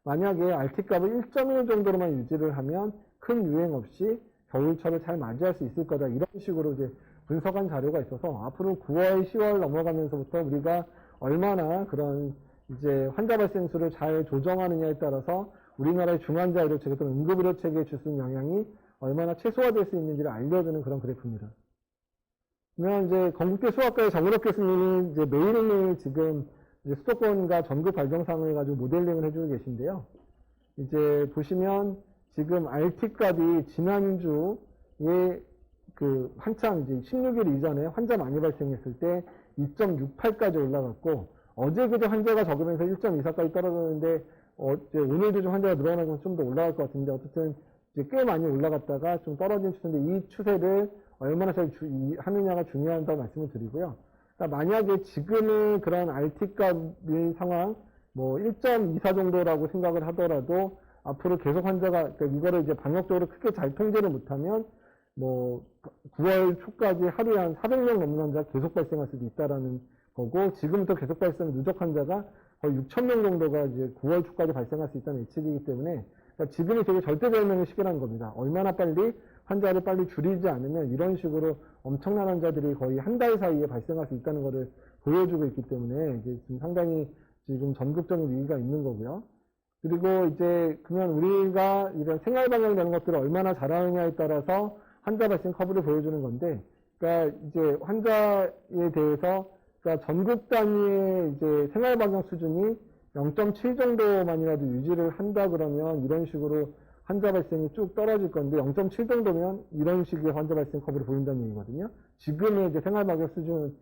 만약에 RT값을 1.1 정도로만 유지를 하면 큰 유행 없이 겨울철을 잘 맞이할 수 있을 거다. 이런 식으로 이제 분석한 자료가 있어서 앞으로 9월, 10월 넘어가면서부터 우리가 얼마나 그런 이제 환자 발생 수를 잘 조정하느냐에 따라서 우리나라의 중환자 의료 체계 또는 응급 의료 체계에 줄 수 있는 영향이 얼마나 최소화될 수 있는지를 알려주는 그런 그래프입니다. 그러면 이제 건국대 수학과의 정은옥 교수님이 이제 매일매일 지금 이제 수도권과 전국 발병상을 가지고 모델링을 해주고 계신데요. 이제 보시면 지금 RT 값이 지난주에 그 한참 이제 16일 이전에 환자 많이 발생했을 때 2.68까지 올라갔고 어제 그제 환자가 적으면서 1.24까지 떨어졌는데 오늘도 좀 환자가 늘어나고 좀 더 올라갈 것 같은데 어쨌든 이제 꽤 많이 올라갔다가 좀 떨어진 추세인데 이 추세를 얼마나 잘 하느냐가 중요하다고 말씀을 드리고요. 그러니까 만약에 지금의 그런 RT 값의 상황 뭐 1.24 정도라고 생각을 하더라도 앞으로 계속 환자가 그러니까 이거를 이제 방역적으로 크게 잘 통제를 못하면 뭐 9월 초까지 하루에 한 400명 넘는 환자가 계속 발생할 수도 있다라는 거고 지금부터 계속 발생 누적 환자가 거의 6,000명 정도가 이제 9월 초까지 발생할 수 있다는 예측이기 때문에 그러니까 지금이 되게 절대절명의 시기라는 겁니다. 얼마나 빨리 환자를 빨리 줄이지 않으면 이런 식으로 엄청난 환자들이 거의 한 달 사이에 발생할 수 있다는 것을 보여주고 있기 때문에 이제 지금 상당히 지금 전국적인 위기가 있는 거고요. 그리고 이제 그러면 우리가 이런 생활 방향되는 것들을 얼마나 잘하느냐에 따라서 환자 발생 커브를 보여주는 건데, 그러니까 이제 환자에 대해서 그러니까 전국 단위의 이제 생활 방역 수준이 0.7 정도만이라도 유지를 한다 그러면 이런 식으로 환자 발생이 쭉 떨어질 건데 0.7 정도면 이런 식의 환자 발생 커브를 보인다는 얘기거든요. 지금의 이제 생활 방역 수준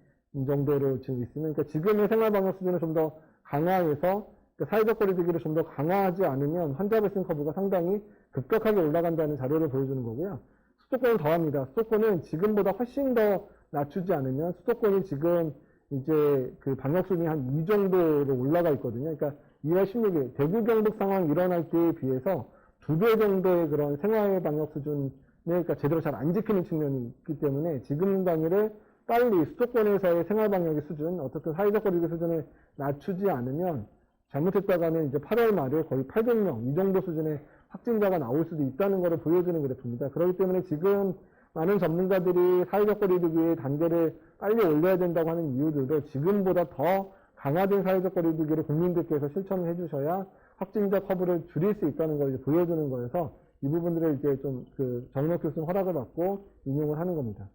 정도로 지금 있으면, 그러니까 지금의 생활 방역 수준을 좀 더 강화해서 그러니까 사회적 거리두기를 좀 더 강화하지 않으면 환자 발생 커브가 상당히 급격하게 올라간다는 자료를 보여주는 거고요. 수도권은 더합니다. 수도권은 지금보다 훨씬 더 낮추지 않으면 수도권이 지금 이제 그 방역 수준이 한 2 정도로 올라가 있거든요. 그러니까 2월 16일 대구 경북 상황 일어날 때에 비해서 2배 정도의 그런 생활 방역 수준을 그러니까 제대로 잘 안 지키는 측면이 있기 때문에 지금 단위를 빨리 수도권에서의 생활 방역의 수준, 어떻든 사회적 거리두기 수준을 낮추지 않으면 잘못했다가는 이제 8월 말에 거의 800명 이 정도 수준의 확진자가 나올 수도 있다는 것을 보여주는 그래프입니다. 그렇기 때문에 지금 많은 전문가들이 사회적 거리두기의 단계를 빨리 올려야 된다고 하는 이유들도 지금보다 더 강화된 사회적 거리두기를 국민들께서 실천을 해주셔야 확진자 커브를 줄일 수 있다는 걸 이제 보여주는 거여서 이 부분들을 이제 좀 정인호 교수님 허락을 받고 인용을 하는 겁니다.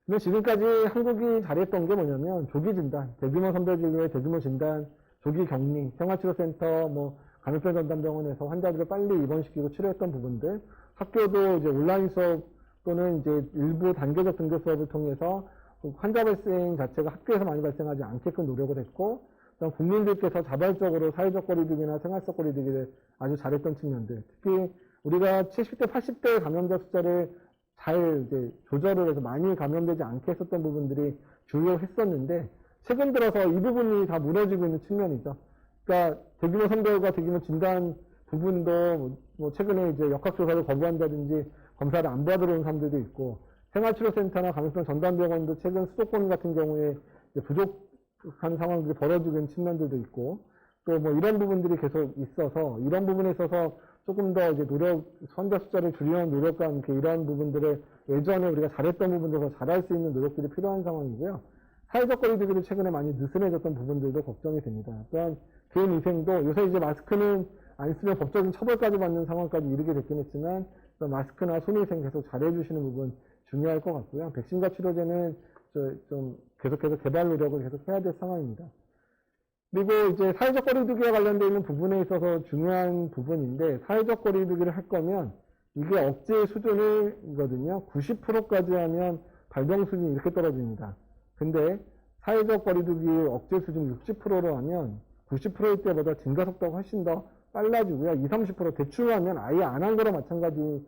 근데 지금까지 한국이 잘했던 게 뭐냐면 조기 진단, 대규모 선별진료의 대규모 진단, 조기 격리, 생활치료센터, 간호병 전담병원에서 환자들을 빨리 입원시키고 치료했던 부분들, 학교도 이제 온라인 수업 또는 이제 일부 단계적 등교 수업을 통해서 환자 발생 자체가 학교에서 많이 발생하지 않게끔 노력을 했고, 국민들께서 자발적으로 사회적 거리두기나 생활 속 거리두기를 아주 잘했던 측면들, 특히 우리가 70대, 80대 감염자 숫자를 잘 이제 조절을 해서 많이 감염되지 않게 했었던 부분들이 주요했었는데, 최근 들어서 이 부분이 다 무너지고 있는 측면이죠. 그러니까 대규모 선별과 대규모 진단 부분도 최근에 이제 역학조사를 거부한다든지 검사를 안 받으러 온 사람들도 있고, 생활치료센터나 감염병 전담병원도 최근 수도권 같은 경우에 부족한 상황들이 벌어지고 있는 측면들도 있고, 또 이런 부분들이 계속 있어서 이런 부분에 있어서 조금 더 이제 환자 숫자를 줄이는 노력과 함께 이런 부분들을 예전에 우리가 잘했던 부분들에서 잘할 수 있는 노력들이 필요한 상황이고요. 사회적 거리두기를 최근에 많이 느슨해졌던 부분들도 걱정이 됩니다. 또한 개인 위생도 요새 이제 마스크는 안 쓰면 법적인 처벌까지 받는 상황까지 이르게 됐긴 했지만 마스크나 손위생 계속 잘해주시는 부분 중요할 것 같고요. 백신과 치료제는 좀 계속해서 개발 노력을 계속 해야 될 상황입니다. 그리고 이제 사회적 거리두기와 관련되어 있는 부분에 있어서 중요한 부분인데, 사회적 거리두기를 할 거면 이게 억제 수준이거든요. 90%까지 하면 발병 수준이 이렇게 떨어집니다. 근데 사회적 거리두기 억제 수준 60%로 하면 90%일 때보다 증가 속도가 훨씬 더 빨라지고요. 20, 30% 대충 하면 아예 안 한 거랑 마찬가지의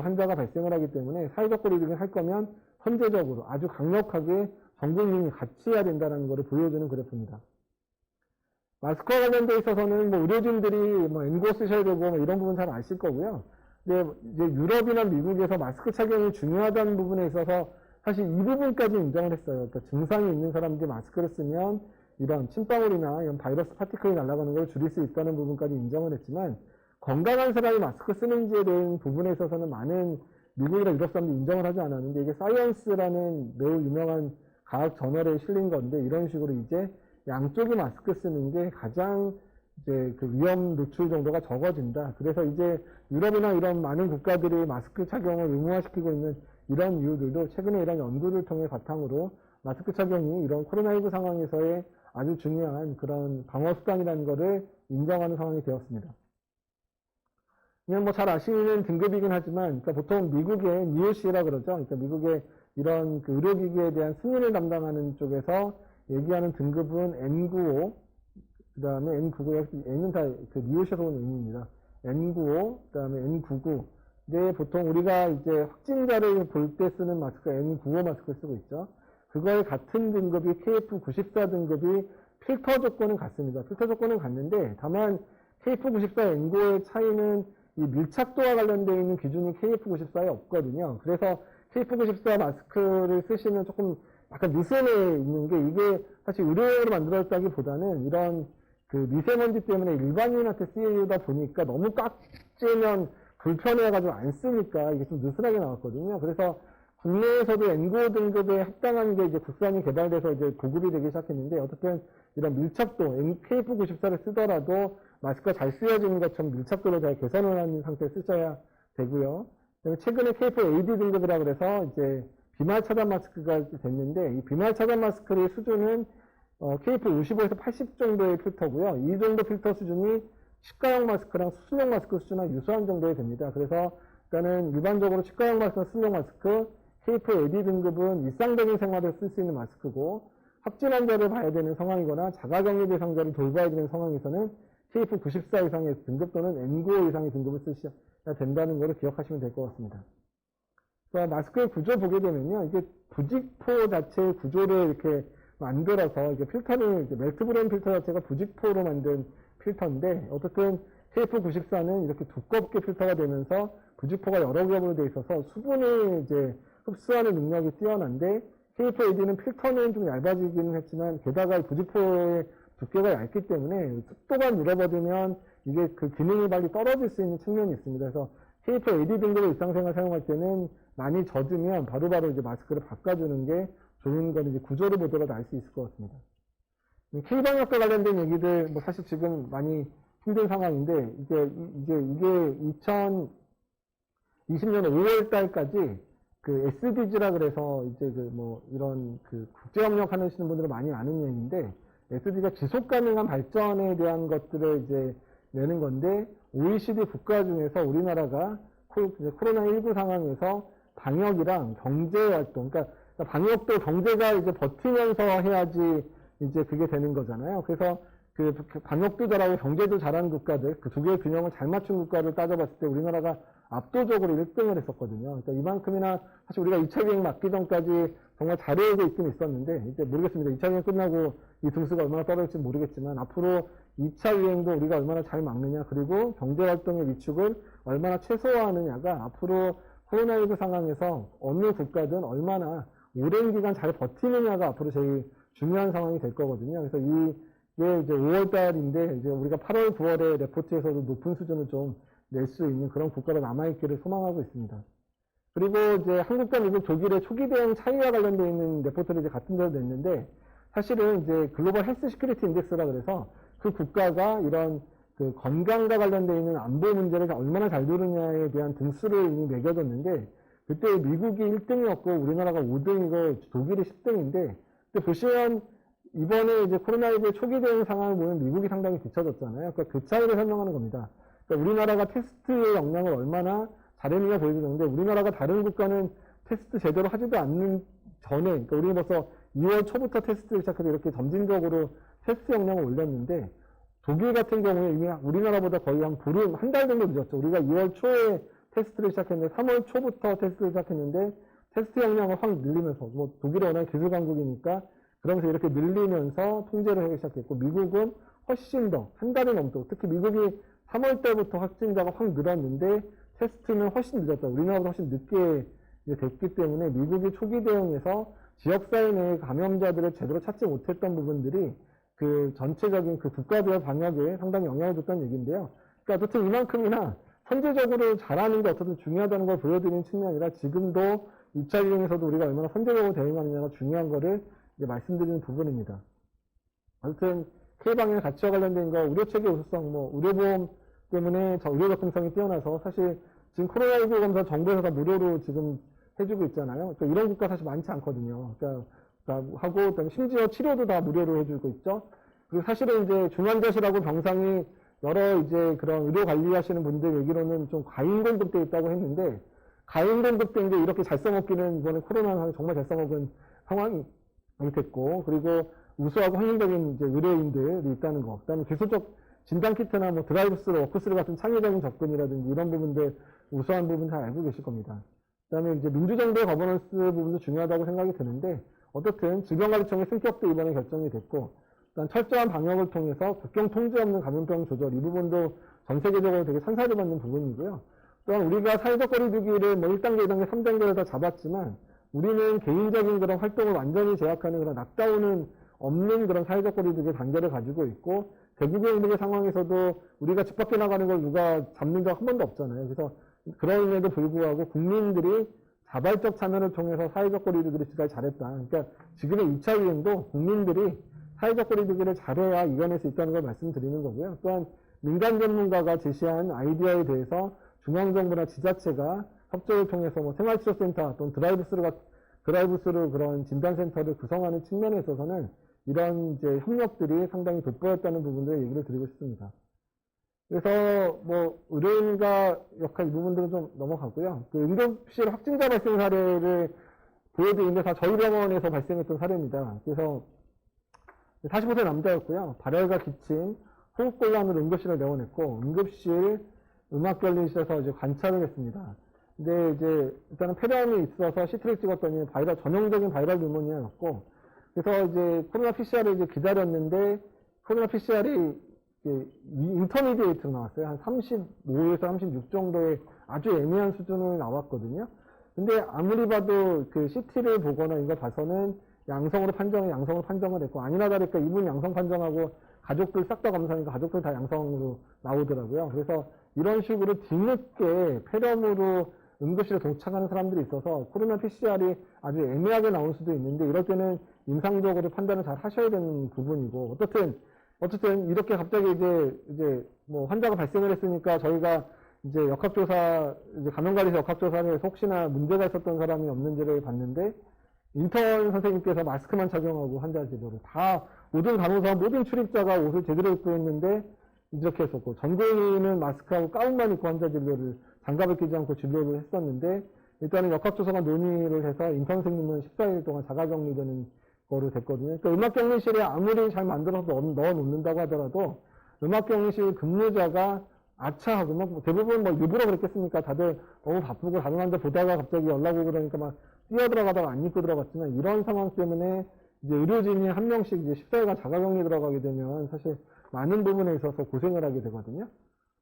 환자가 발생을 하기 때문에 사회적 거리두기를 할 거면 선제적으로 아주 강력하게 전 국민이 같이 해야 된다는 것을 보여주는 그래프입니다. 마스크와 관련돼 있어서는 의료진들이 N95 쓰셔야 되고 이런 부분 잘 아실 거고요. 근데 이제 유럽이나 미국에서 마스크 착용이 중요하다는 부분에 있어서 사실 이 부분까지 인정을 했어요. 그러니까 증상이 있는 사람들이 마스크를 쓰면 이런 침방울이나 이런 바이러스 파티클이 날아가는 걸 줄일 수 있다는 부분까지 인정을 했지만, 건강한 사람이 마스크 쓰는지에 대한 부분에 있어서는 많은 미국이나 유럽 사람들이 인정을 하지 않았는데, 이게 사이언스라는 매우 유명한 과학 저널에 실린 건데, 이런 식으로 이제 양쪽이 마스크 쓰는 게 가장 이제 위험 노출 정도가 적어진다. 그래서 이제 유럽이나 이런 많은 국가들이 마스크 착용을 의무화시키고 있는 이런 이유들도 최근에 이런 연구를 통해 바탕으로 마스크 착용이 이런 코로나19 상황에서의 아주 중요한 그런 방어 수단이라는 것을 인정하는 상황이 되었습니다. 그냥 잘 아시는 등급이긴 하지만, 그러니까 보통 미국의 NIOSH라 그러죠. 그러니까 미국의 이런 의료기기에 대한 승인을 담당하는 쪽에서 얘기하는 등급은 N95, 그 다음에 N99, N은 다 NIOSH에서 온 N입니다. N95, 그 다음에 N99. 근데 보통 우리가 이제 확진자를 볼 때 쓰는 마스크 N95 마스크를 쓰고 있죠. 그거의 같은 등급이 KF94 등급이 필터 조건은 같습니다. 필터 조건은 같는데, 다만 KF94 N95의 차이는 이 밀착도와 관련되어 있는 기준이 KF94에 없거든요. 그래서 KF94 마스크를 쓰시면 조금 약간 느슨해 있는 게, 이게 사실 의료용으로 만들어졌다기보다는 이런 미세먼지 때문에 일반인한테 쓰이다 보니까 너무 꽉 찌면 불편해가지고 안 쓰니까 이게 좀 느슨하게 나왔거든요. 그래서 국내에서도 N95 등급에 합당한 게 이제 국산이 개발돼서 이제 보급이 되기 시작했는데, 어쨌든 이런 밀착도, KF94를 쓰더라도 마스크가 잘 쓰여지는 것처럼 밀착도를 잘 개선을 하는 상태에 쓰셔야 되고요. 최근에 KF-AD 등급이라고 그래서 이제 비말 차단 마스크가 됐는데, 이 비말 차단 마스크의 수준은 KF55에서 80 정도의 필터고요. 이 정도 필터 수준이 치과용 마스크랑 수술용 마스크 수준과 유사한 정도에 됩니다. 그래서 일단은 일반적으로 치과용 마스크나 수술용 마스크, KF-AD 등급은 일상적인 생활에 쓸 수 있는 마스크고, 확진 환자를 봐야 되는 상황이거나 자가격리 대상자를 돌봐야 되는 상황에서는 KF94 이상의 등급 또는 N95 이상의 등급을 쓰셔야 된다는 것을 기억하시면 될 것 같습니다. 그러니까 마스크의 구조 보게 되면요, 이게 부직포 자체의 구조를 이렇게 만들어서 이게 필터를 멜트브레인 필터 자체가 부직포로 만든 필터인데, 어쨌든 KF94는 이렇게 두껍게 필터가 되면서 부직포가 여러 겹으로 되어 있어서 수분을 이제 흡수하는 능력이 뛰어난데, KF-AD는 필터는 좀 얇아지기는 했지만 게다가 부직포의 두께가 얇기 때문에 습도가 밀어버리면 이게 그 기능이 빨리 떨어질 수 있는 측면이 있습니다. 그래서 KF-AD 등급의 일상생활 사용할 때는 많이 젖으면 바로바로 이제 마스크를 바꿔주는 게 좋은 건 이제 구조를 보더라도 알 수 있을 것 같습니다. K방역과 관련된 얘기들 뭐 사실 지금 많이 힘든 상황인데 이게 2020년 5월 달까지 그 SDG라 그래서 이제 그 뭐 이런 그 국제협력 하시는 분들은 많이 아는 얘기인데 SDG가 지속 가능한 발전에 대한 것들을 이제 내는 건데 OECD 국가 중에서 우리나라가 코로나19 상황에서 방역이랑 경제 활동, 그러니까 방역도 경제가 이제 버티면서 해야지 이제 그게 되는 거잖아요. 그래서 그 방역도 잘하고 경제도 잘하는 국가들, 그 두 개의 균형을 잘 맞춘 국가를 따져봤을 때 우리나라가 압도적으로 1등을 했었거든요. 그러니까 이만큼이나 사실 우리가 2차 유행 맞기 전까지 정말 잘해오고 있긴 있었는데 이제 모르겠습니다. 2차 유행 끝나고 이 등수가 얼마나 떨어질지 모르겠지만 앞으로 2차 유행도 우리가 얼마나 잘 막느냐 그리고 경제활동의 위축을 얼마나 최소화하느냐가 앞으로 코로나19 상황에서 어느 국가든 얼마나 오랜 기간 잘 버티느냐가 앞으로 제일 중요한 상황이 될 거거든요. 그래서 이게 이제 5월 달인데 이제 우리가 8월, 9월에 레포트에서도 높은 수준을 좀 낼 수 있는 그런 국가가 남아있기를 소망하고 있습니다. 그리고 이제 한국과 미국, 독일의 초기 대응 차이와 관련되어 있는 레포트를 이제 같은 데로 냈는데 사실은 이제 글로벌 헬스 시큐리티 인덱스라 그래서 그 국가가 이런 그 건강과 관련되어 있는 안보 문제를 얼마나 잘 두느냐에 대한 등수를 이미 매겨졌는데 그때 미국이 1등이었고 우리나라가 5등이고 독일이 10등인데 근데 보시면 이번에 이제 코로나19 초기 대응 상황을 보면 미국이 상당히 뒤쳐졌잖아요. 그러니까 그 차이를 설명하는 겁니다. 그러니까 우리나라가 테스트의 역량을 얼마나 잘했느냐 보여주는데 우리나라가 다른 국가는 테스트 제대로 하지도 않는 전에 그러니까 우리는 벌써 2월 초부터 테스트를 시작해서 이렇게 점진적으로 테스트 역량을 올렸는데 독일 같은 경우에 이미 우리나라보다 거의 한 보름, 한 달 정도 늦었죠. 우리가 2월 초에 테스트를 시작했는데 3월 초부터 테스트를 시작했는데 테스트 역량을 확 늘리면서 뭐 독일은 워낙 기술 강국이니까 그러면서 이렇게 늘리면서 통제를 하기 시작했고 미국은 훨씬 더 한 달이 넘도록 특히 미국이 3월 때부터 확진자가 확 늘었는데 테스트는 훨씬 늦었다. 우리나라보다 훨씬 늦게 됐기 때문에 미국이 초기 대응에서 지역사회 내의 감염자들을 제대로 찾지 못했던 부분들이 그 전체적인 그 국가별 방역에 상당히 영향을 줬다는 얘기인데요. 그러니까 어쨌든 이만큼이나 선제적으로 잘하는 게 어쨌든 중요하다는 걸 보여드리는 측면이라 지금도 2차 유행에서도 우리가 얼마나 선제적으로 대응하느냐가 중요한 거를 이제 말씀드리는 부분입니다. 아무튼 K방역 가치와 관련된 거 의료체계 우수성, 뭐 의료보험 때문에 의료 접근성이 뛰어나서 사실 지금 코로나19 검사 정부에서 다 무료로 지금 해주고 있잖아요. 그러니까 이런 국가 사실 많지 않거든요. 그러니까 하고 심지어 치료도 다 무료로 해주고 있죠. 그리고 사실은 이제 중환자실하고 병상이 여러 이제 그런 의료 관리하시는 분들 얘기로는 좀 과잉 공급돼 있다고 했는데 과잉 공급된 게 이렇게 잘 써먹기는 이번에 코로나 정말 잘 써먹은 상황이 됐고 그리고 우수하고 확률적인 이제 의료인들이 있다는 거. 그다음에 기술적 진단키트나 뭐 드라이브스루, 워크스루 같은 창의적인 접근이라든지 이런 부분들 우수한 부분 잘 알고 계실 겁니다. 그다음에 이제 민주정부의 거버넌스 부분도 중요하다고 생각이 드는데 어떻든 질병관리청의 승격도 이번에 결정이 됐고 일단 철저한 방역을 통해서 국경 통제 없는 감염병 조절 이 부분도 전 세계적으로 되게 찬사를 받는 부분이고요. 또한 우리가 사회적 거리두기를 뭐 1단계, 2단계, 3단계를 다 잡았지만 우리는 개인적인 그런 활동을 완전히 제약하는 그런 락다운은 없는 그런 사회적 거리두기 단계를 가지고 있고 대국의 의무의 상황에서도 우리가 집 밖에 나가는 걸 누가 잡는 적 한 번도 없잖아요. 그래서 그럼에도 불구하고 국민들이 자발적 참여를 통해서 사회적 거리두기를 지금까지 잘했다. 그러니까 지금의 2차 유행도 국민들이 사회적 거리두기를 잘해야 이겨낼 수 있다는 걸 말씀드리는 거고요. 또한 민간 전문가가 제시한 아이디어에 대해서 중앙정부나 지자체가 협조를 통해서 뭐 생활치료센터 또는 드라이브스루 그런 진단센터를 구성하는 측면에 있어서는 이런 이제 협력들이 상당히 돋보였다는 부분들 얘기를 드리고 싶습니다. 그래서 뭐 의료인과 역할 이 부분들은 좀 넘어가고요. 그 응급실 확진자 발생 사례를 보여드리는데 다 저희 병원에서 발생했던 사례입니다. 그래서 45세 남자였고요. 발열과 기침, 호흡곤란으로 응급실을 내원했고 응급실 음압결리실에서 이제 관찰을 했습니다. 근데 이제 일단은 폐렴이 있어서 CT를 찍었더니 전형적인 바이럴 뉴모니아였고 그래서 이제 코로나 PCR을 이제 기다렸는데 코로나 PCR이 인터미디에이트로 나왔어요. 한 35에서 36 정도의 아주 애매한 수준으로 나왔거든요. 근데 아무리 봐도 그 CT를 보거나 이거 봐서는 양성으로 판정을 했고, 아니나 다를까 이분 양성 판정하고 가족들 싹 다 검사하니까 가족들 다 양성으로 나오더라고요. 그래서 이런 식으로 뒤늦게 폐렴으로 응급실에 도착하는 사람들이 있어서 코로나 PCR이 아주 애매하게 나올 수도 있는데, 이럴 때는 임상적으로 판단을 잘 하셔야 되는 부분이고, 어쨌든 이렇게 갑자기 이제 뭐 환자가 발생을 했으니까 저희가 이제 역학조사, 이제 감염관리사 역학조사를 해서 혹시나 문제가 있었던 사람이 없는지를 봤는데, 인턴 선생님께서 마스크만 착용하고 환자 진료를 모든 간호사, 모든 출입자가 옷을 제대로 입고 했는데 이렇게 했었고, 전공의는 마스크하고 가운만 입고 환자 진료를, 장갑을 끼지 않고 진료를 했었는데, 일단은 역학조사가 논의를 해서 인턴 선생님은 14일 동안 자가격리되는 거로 됐거든요. 그러니까 음악격리실에 아무리 잘 만들어서 넣어 놓는다고 하더라도 음악격리실 근무자가 아차하고, 막 대부분 뭐 일부러 그랬겠습니까? 다들 너무 바쁘고 다른 환자 보다가 갑자기 연락 오고 그러니까 막 뛰어들어가다가 안 입고 들어갔지만, 이런 상황 때문에 이제 의료진이 한 명씩 이제 14일간 자가격리 들어가게 되면 사실 많은 부분에 있어서 고생을 하게 되거든요.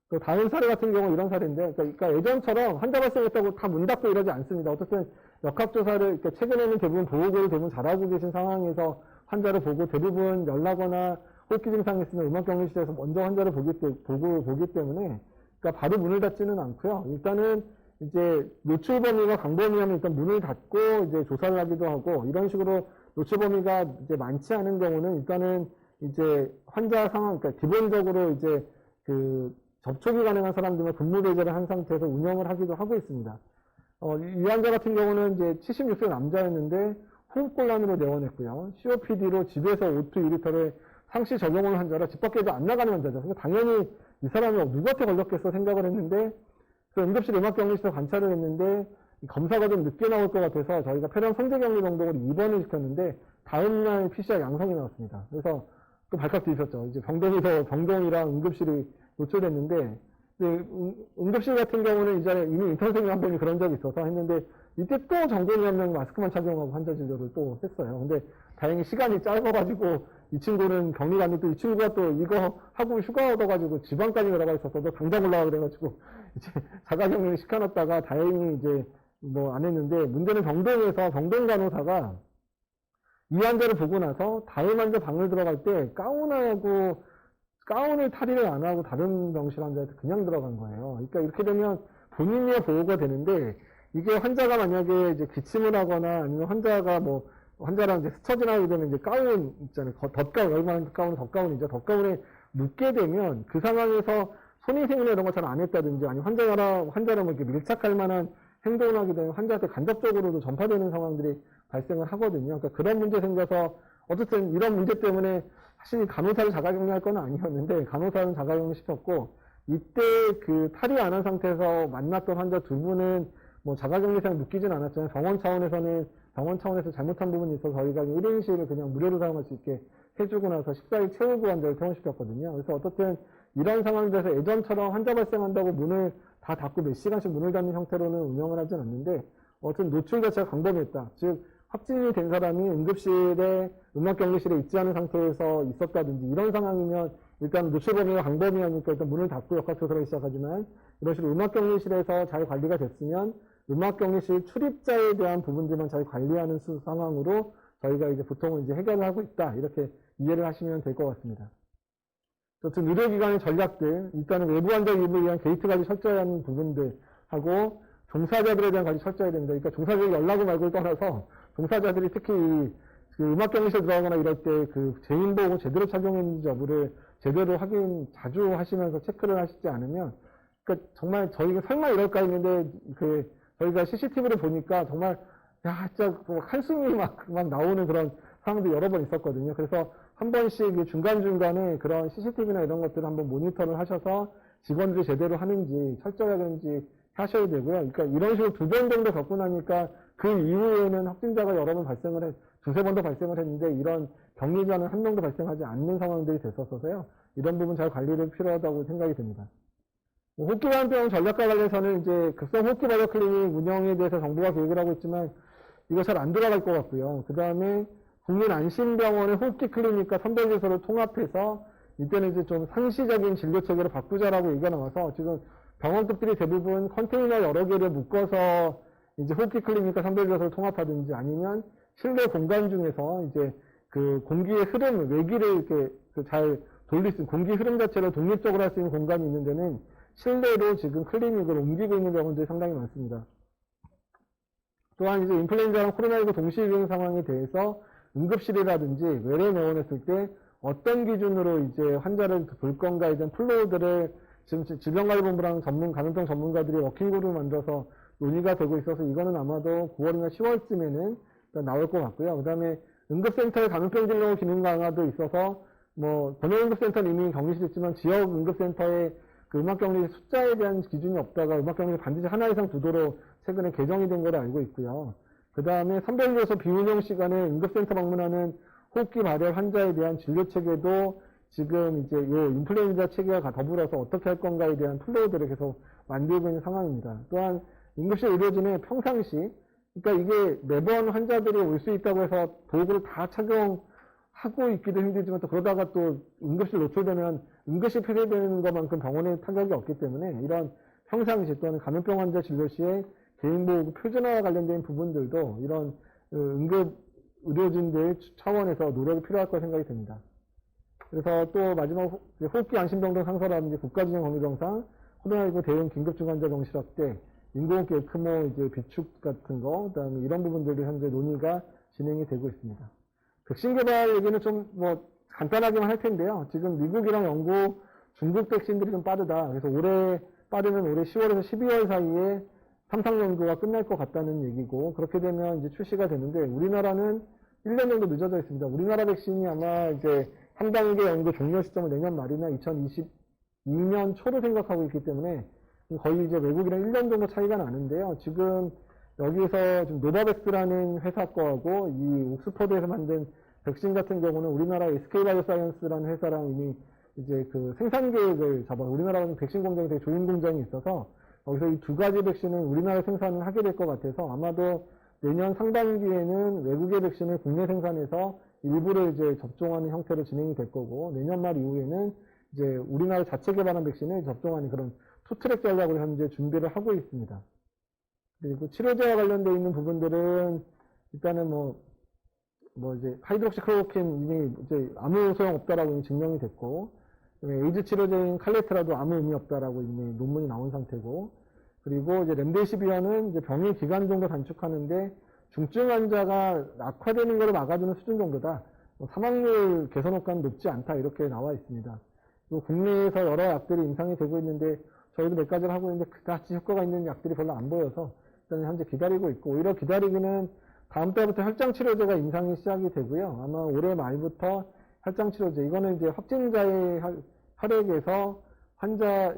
그 다른 사례 같은 경우 이런 사례인데, 그러니까 예전처럼 환자 발생했다고 다 문 닫고 이러지 않습니다. 어쨌든 역학조사를, 그러니까 최근에는 대부분 보호를 대부분 잘하고 계신 상황에서 환자를 보고, 대부분 열나거나 호흡기 증상이 있으면 음악격리실에서 먼저 환자를 보기 때문에, 그러니까 바로 문을 닫지는 않고요. 일단은 이제 노출 범위가 광범위하면 일단 문을 닫고 이제 조사를 하기도 하고, 이런 식으로 노출 범위가 이제 많지 않은 경우는 일단은 이제 환자 상황, 그러니까 기본적으로 이제 그 접촉이 가능한 사람들만 근무 배제를 한 상태에서 운영을 하기도 하고 있습니다. 이 환자 같은 경우는 이제 76세 남자였는데 호흡곤란으로 내원했고요. COPD로 집에서 O2 2리터를 상시 적용을 환자라 집 밖에도 안 나가는 환자죠. 그러니까 당연히 이 사람이 누구한테 걸렸겠어 생각을 했는데, 그래서 응급실 음악격리실에서 관찰을 했는데 검사가 좀 늦게 나올 것 같아서 저희가 폐렴 선제격리 병동으로 입원을 시켰는데 다음날 PCR 양성이 나왔습니다. 그래서 또 발칵 뒤졌죠. 이제 병동이랑 응급실이 노출됐는데, 응급실 같은 경우는 이제 이미 인턴 선생님 한 분이 그런 적이 있어서 했는데, 이때 또 전공의 한 명이 마스크만 착용하고 환자 진료를 또 했어요. 근데 다행히 시간이 짧아가지고 이 친구는 격리 갔는데, 또 이 친구가 또 이거 하고 휴가 얻어가지고 지방까지 들어가 있었어도 당장 올라가 그래가지고 이제 자가격리 시켜놨다가 다행히 이제 뭐 안 했는데, 문제는 병동 간호사가 이 환자를 보고 나서 다음 환자 방을 들어갈 때 가운을 탈의를 안 하고 다른 병실 환자한테 그냥 들어간 거예요. 그러니까 이렇게 되면 본인의 보호가 되는데, 이게 환자가 만약에 이제 기침을 하거나 아니면 환자랑 이제 스쳐 지나게 되면 이제 가운 있잖아요. 덧가운, 얼마나 가운은 덧가운이죠. 덧가운에 눕게 되면 그 상황에서 손위생이나 이런 거 잘 안 했다든지, 아니면 환자랑 이렇게 밀착할 만한 행동을 하게 되면 환자한테 간접적으로도 전파되는 상황들이 발생을 하거든요. 그러니까 그런 문제 생겨서, 어쨌든 이런 문제 때문에 사실 간호사를 자가격리할 건 아니었는데 차는 자가격리 시켰고, 이때 그 탈의 안 한 상태에서 만났던 환자 두 분은 뭐 자가격리상 느끼진 않았지만 병원 차원에서 잘못한 부분이 있어서 저희가 1인실을 그냥 무료로 사용할 수 있게 해주고 나서 14일 채우고 환자를 퇴원시켰거든요. 그래서 어떻든 이런 상황에서 예전처럼 환자 발생한다고 문을 다 닫고 몇 시간씩 문을 닫는 형태로는 운영을 하진 않는데, 어쨌든 노출 자체가 광범위했다. 즉 확진이 된 사람이 응급실에 음악격리실에 있지 않은 상태에서 있었다든지 이런 상황이면 일단 노출 범위가 광범위하니까 일단 문을 닫고 역학조사를 시작하지만, 이런 식으로 음악격리실에서 잘 관리가 됐으면 음악격리실 출입자에 대한 부분들만 잘 관리하는 상황으로 저희가 이제 보통은 이제 해결을 하고 있다, 이렇게 이해를 하시면 될 것 같습니다. 어쨌든 의료기관의 전략들, 일단은 외부 환자 유입을 위한 게이트 관리 철저히 하는 부분들 하고, 종사자들에 대한 관리 철저히 됩니다. 그러니까 종사자들이 연락을 말고를 떠나서 종사자들이 특히 그 음악격리실 들어가거나 이럴 때 그 재인보호 제대로 착용했는지 여부를 제대로 자주 하시면서 체크를 하시지 않으면, 그러니까 정말 저희가 설마 이럴까 했는데 저희가 CCTV를 보니까 정말 진짜 한숨이 막 나오는 그런 상황도 여러 번 있었거든요. 그래서 한 번씩 중간중간에 그런 CCTV나 이런 것들을 한번 모니터를 하셔서 직원들이 제대로 하는지 철저하게 하는지 하셔야 되고요. 그러니까 이런 식으로 2번 정도 겪고 나니까 그 이후에는 확진자가 여러 번 두세 번 더 발생을 했는데, 이런 격리자는 한 명도 발생하지 않는 상황들이 됐었어서요. 이런 부분 잘 관리를 필요하다고 생각이 듭니다. 호흡기관병 전략과 관련해서는 이제 급성 호흡기 발열 클리닉 운영에 대해서 정부가 계획을 하고 있지만 이거 잘 안 들어갈 것 같고요. 그 다음에 국민안심병원의 호흡기 클리닉과 선별제소를 통합해서 이때는 이제 좀 상시적인 진료 체계로 바꾸자라고 얘기가 나와서 지금 병원급들이 대부분 컨테이너 여러 개를 묶어서 이제 호흡기 클리닉과 선별조사를 통합하든지 아니면 실내 공간 중에서 이제 그 공기의 흐름, 외기를 이렇게 잘 돌릴 수 있는 공기 흐름 자체를 독립적으로 할 수 있는 공간이 있는 데는 실내로 지금 클리닉을 옮기고 있는 병원들이 상당히 많습니다. 또한 이제 인플루엔자랑 코로나19 동시 유행 상황에 대해서 응급실이라든지 외래 내원했을 때 어떤 기준으로 이제 환자를 볼 건가에 대한 플로우들을 지금 질병관리본부랑 감염병 전문가들이 워킹그룹을 만들어서 논의가 되고 있어서 이거는 아마도 9월이나 10월쯤에는 나올 것 같고요. 그 다음에 응급센터의 감염병 진료 기능 강화도 있어서 뭐 번영응급센터는 이미 격리실 있지만 지역 응급센터의 그 음악격리 숫자에 대한 기준이 없다가 음악격리 반드시 하나 이상 두도로 최근에 개정이 된 걸로 알고 있고요. 그 다음에 선별조서 비운영 시간에 응급센터 방문하는 호흡기 발열 환자에 대한 진료 체계도 지금 이제 요 인플루엔자 체계와 더불어서 어떻게 할 건가에 대한 플로우들을 계속 만들고 있는 상황입니다. 또한 응급실 의료진의 평상시, 그러니까 이게 매번 환자들이 올 수 있다고 해서 도구를 다 착용하고 있기도 힘들지만 또 그러다가 또 응급실 노출되면 응급실 폐쇄되는 것만큼 병원에 타격이 없기 때문에 이런 평상시 또는 감염병 환자 진료 시에 개인보호구 표준화와 관련된 부분들도 이런 응급 의료진들 차원에서 노력이 필요할 거라 생각이 듭니다. 그래서 또 마지막 호흡기 안심병동 상설라든지 국가진영 건강병상, 코로나19 대응 긴급중환자 병실 확대, 인공호흡기 에크모 이제 비축 같은 거, 그다음에 이런 부분들도 현재 논의가 진행이 되고 있습니다. 백신 개발 얘기는 좀 뭐 간단하게만 할 텐데요. 지금 미국이랑 영국, 중국 백신들이 좀 빠르다. 그래서 빠르면 올해 10월에서 12월 사이에 3상 연구가 끝날 것 같다는 얘기고, 그렇게 되면 이제 출시가 되는데 우리나라는 1년 정도 늦어져 있습니다. 우리나라 백신이 아마 이제 3단계 연구 종료 시점을 내년 말이나 2022년 초로 생각하고 있기 때문에 거의 이제 외국이랑 1년 정도 차이가 나는데요. 지금 여기서 지금 노바백스라는 회사 거하고 이 옥스퍼드에서 만든 백신 같은 경우는 우리나라 SK바이오사이언스라는 회사랑 이미 이제 그 생산 계획을 우리나라는 백신 공장이 되게 좋은 공장이 있어서 여기서 이 두 가지 백신은 우리나라 생산을 하게 될 것 같아서 아마도 내년 상반기에는 외국의 백신을 국내 생산해서 일부를 이제 접종하는 형태로 진행이 될 거고, 내년 말 이후에는 이제 우리나라 자체 개발한 백신을 접종하는 그런 투트랙 전략으로 현재 준비를 하고 있습니다. 그리고 치료제와 관련되어 있는 부분들은 일단은 뭐 이제 하이드록시클로로킨 이미 이제 아무 소용 없다라고 이미 증명이 됐고, 에이즈 치료제인 칼레트라도 아무 의미 없다라고 이미 논문이 나온 상태고, 그리고 이제 렘데시비어는 이제 병의 기간 정도 단축하는데 중증 환자가 악화되는 것을 막아주는 수준 정도다. 사망률 개선 효과는 높지 않다. 이렇게 나와 있습니다. 그리고 국내에서 여러 약들이 임상이 되고 있는데 저희도 몇 가지를 하고 있는데 그다지 효과가 있는 약들이 별로 안 보여서 일단 현재 기다리고 있고, 오히려 기다리기는 다음 달부터 혈장 치료제가 임상이 시작이 되고요. 아마 올해 말부터 혈장 치료제, 이거는 이제 확진자의 혈액에서 환자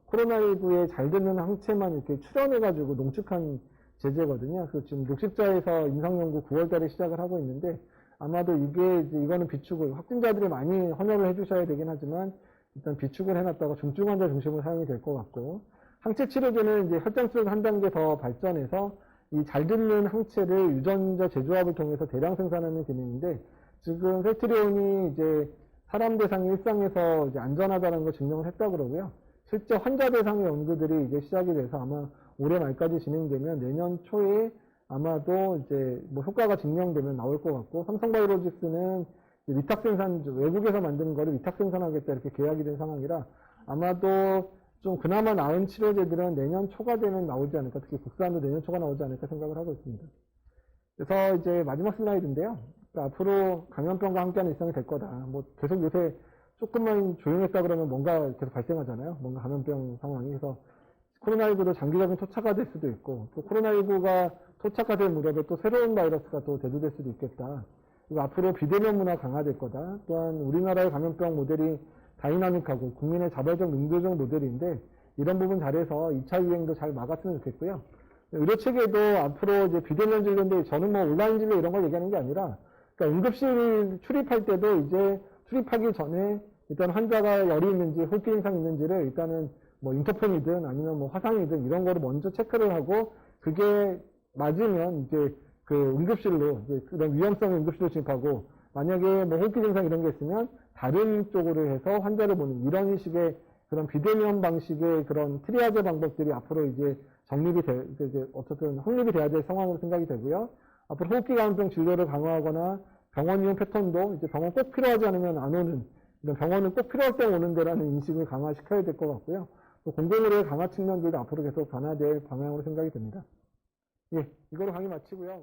코로나19에 잘 되는 항체만 이렇게 출현해가지고 농축한 제제거든요. 그래서 지금 60자에서 임상 연구 9월 달에 시작을 하고 있는데 아마도 이거는 비축을 확진자들이 많이 헌혈을 해주셔야 되긴 하지만 일단 비축을 해놨다가 중증 환자 중심으로 사용이 될 것 같고, 항체 치료제는 이제 혈장 치료를 한 단계 더 발전해서 이 잘 듣는 항체를 유전자 재조합을 통해서 대량 생산하는 기능인데, 지금 셀트리온이 이제 사람 대상 일상에서 이제 안전하다는 걸 증명을 했다 그러고요. 실제 환자 대상의 연구들이 이제 시작이 돼서 아마 올해 말까지 진행되면 내년 초에 아마도 이제 뭐 효과가 증명되면 나올 것 같고, 삼성바이오로직스는 위탁 생산, 외국에서 만드는 거를 위탁 생산하겠다 이렇게 계약이 된 상황이라 아마도 좀 그나마 나은 치료제들은 내년 초가 되면 나오지 않을까, 특히 국산도 내년 초가 나오지 않을까 생각을 하고 있습니다. 그래서 이제 마지막 슬라이드인데요. 그러니까 앞으로 감염병과 함께하는 일상이 될 거다. 뭐 계속 요새 조금만 조용했다 그러면 뭔가 계속 발생하잖아요. 뭔가 감염병 상황이. 그래서 코로나19도 장기적인 토착화 될 수도 있고, 또 코로나19가 토착화될 무렵에 또 새로운 바이러스가 또 대두될 수도 있겠다. 그리고 앞으로 비대면 문화 강화될 거다. 또한 우리나라의 감염병 모델이 다이나믹하고 국민의 자발적 능동적 모델인데 이런 부분 잘해서 2차 유행도 잘 막았으면 좋겠고요. 의료체계도 앞으로 이제 비대면 진료인데 저는 뭐 온라인 진료 이런 걸 얘기하는 게 아니라, 그러니까 응급실 출입할 때도 이제 출입하기 전에 일단 환자가 열이 있는지 호흡기 증상이 있는지를 일단은 뭐 인터폰이든 아니면 뭐 화상이든 이런 거를 먼저 체크를 하고, 그게 맞으면 이제 그 응급실로 이제 그런 위험성 응급실로 진입하고, 만약에 뭐 호흡기 증상 이런 게 있으면 다른 쪽으로 해서 환자를 보는 이런 식의 그런 비대면 방식의 그런 트리아제 방법들이 앞으로 이제 이제 어쨌든 확립이 돼야 될 상황으로 생각이 되고요. 앞으로 호흡기 감염병 진료를 강화하거나 병원 이용 패턴도 이제 병원 꼭 필요하지 않으면 안 오는, 이런 병원은 꼭 필요할 때 오는 데라는 인식을 강화시켜야 될 것 같고요. 또 공공의료의 강화 측면들도 앞으로 계속 변화될 방향으로 생각이 됩니다. 예, 이거로 강의 마치고요.